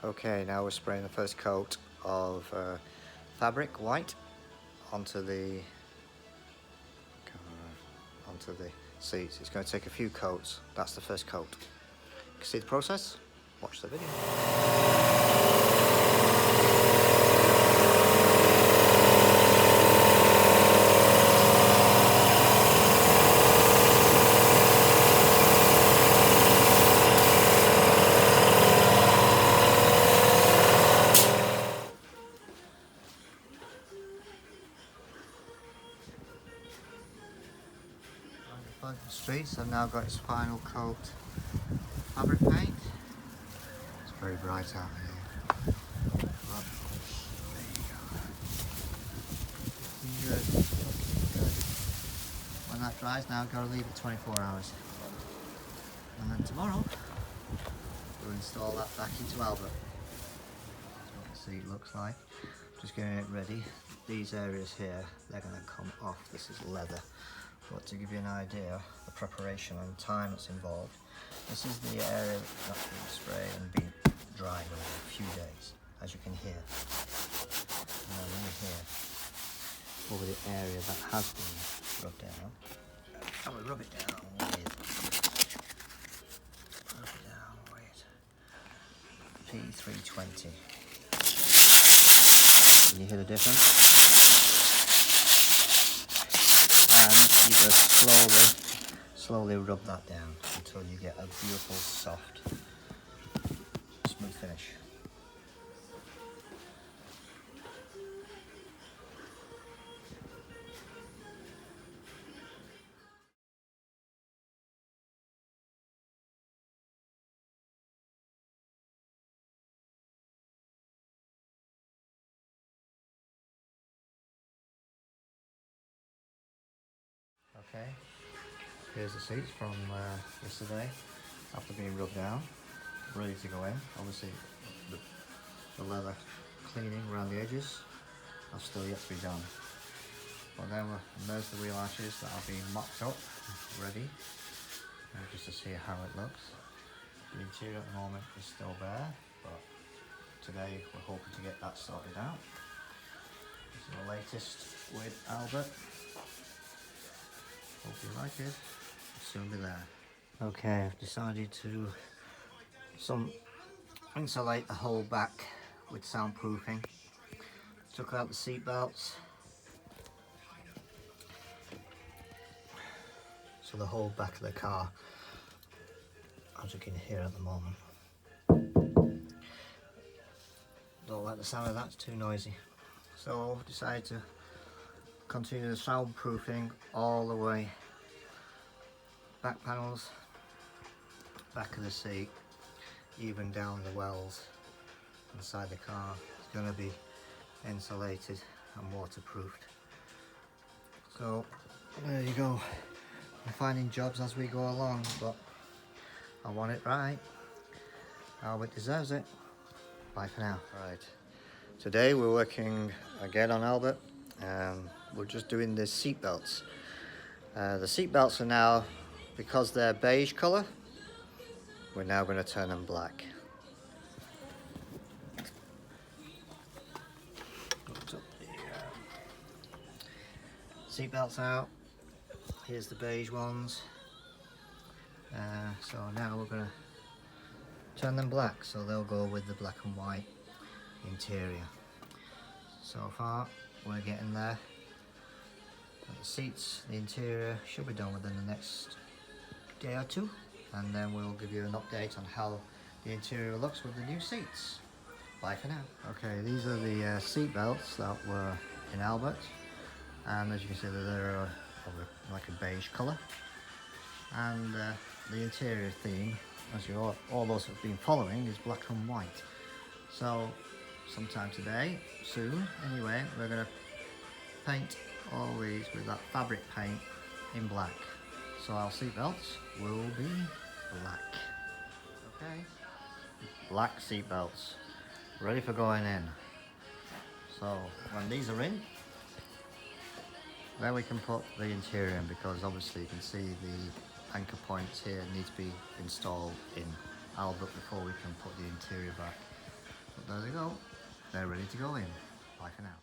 Okay, now we're spraying the first coat of fabric white onto the seats. It's going to take a few coats. That's the first coat. You can see the process. Watch the video. The streets have now got its final coat fabric paint. It's very bright out here. But there you go. Looking good. Looking good. When that dries now, I've got to leave it 24 hours. And then tomorrow we'll install that back into Albert. That's what the seat looks like. Just getting it ready. These areas here, they're going to come off. This is leather. But to give you an idea, the preparation and time that's involved, this is the area that's been sprayed and been dried over a few days, as you can hear. Now let me hear over the area that has been rubbed down. And we rub it down with P320. Can you hear the difference? And you just slowly rub that down until you get a beautiful, soft, smooth finish. Okay, here's the seats from yesterday after being rubbed down, ready to go in. Obviously the leather cleaning around the edges are still yet to be done. But then there's the wheel arches that are being mocked up, ready, just to see how it looks. The interior at the moment is still bare, but today we're hoping to get that sorted out. This is the latest with Albert. Hope you like it. It'll soon be there. Okay, I've decided to insulate the whole back with soundproofing. Took out the seat belts. So the whole back of the car, as you can hear at the moment. Don't like the sound of that, it's too noisy. So I've decided to continue the soundproofing all the way. Back panels, back of the seat, even down the wells inside the car. It's going to be insulated and waterproofed. So there you go. I'm finding jobs as we go along, but I want it right. Albert deserves it. Bye for now. Right. Today we're working again on Albert. We're just doing the seat belts. The seat belts are now, because they're beige colour, we're now going to turn them black. Seat belts out. Here's the beige ones. So now we're going to turn them black, so they'll go with the black and white interior. So far we're getting there. The seats, the interior should be done within the next day or two, and then we'll give you an update on how the interior looks with the new seats. Bye for now. Okay, these are the seat belts that were in Albert, and as you can see they're like a beige colour, and the interior theme, as you all those have been following, is black and white. So sometime today, soon anyway, we're going to paint all these with that fabric paint in black. So our seat belts will be black. Okay, black seat belts, ready for going in. So when these are in, then we can put the interior in, because obviously you can see the anchor points here need to be installed in Albert before we can put the interior back. But there they go. They're ready to go in. Bye for now.